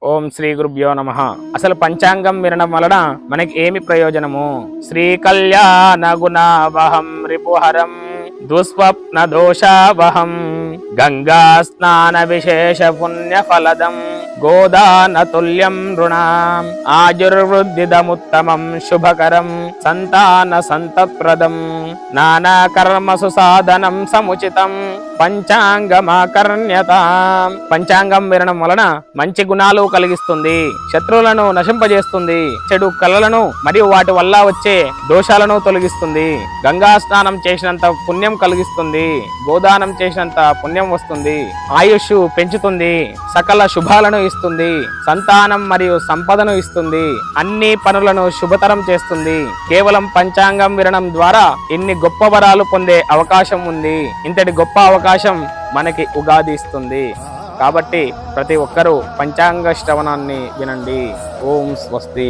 ఓం శ్రీ గురుభ్యో నమః. అసలు పంచాంగం వినడం వలన మనకి ఏమి ప్రయోజనము? శ్రీ కళ్యాణ గుణావహం రిపుహరం దుస్వప్న దోషావహం గంగా స్నాన విశేష పుణ్య ఫలదం గోదాన తుల్యం రుణాం ఆయుర్వృద్ధిదముత్తమం శుభకరం సంతాన సంతప్రదం నానా కర్మసు సాధనం సముచితం పంచాంగమాకర్ణ్యత. పంచాంగం వినడం వలన మంచి గుణాలు కలిగిస్తుంది, శత్రువులను నశింపజేస్తుంది, చెడు కళలను మరియు వాటి వల్ల వచ్చే దోషాలను తొలగిస్తుంది, గంగా స్నానం చేసినంత పుణ్యం కలిగిస్తుంది, గోదానం చేసినంత పుణ్యం వస్తుంది, ఆయుష్ పెంచుతుంది, సకల శుభాలను ఇస్తుంది, సంతానం మరియు సంపదను ఇస్తుంది, అన్ని పనులను శుభతరం చేస్తుంది. కేవలం పంచాంగం వినడం ద్వారా ఇన్ని గొప్ప వరాలు పొందే అవకాశం ఉంది. ఇంతటి గొప్ప అవకాశం మనకి ఉగాది ఇస్తుంది. కాబట్టి ప్రతి ఒక్కరూ పంచాంగ శ్రవణాన్ని వినండి. ఓం స్వస్తి.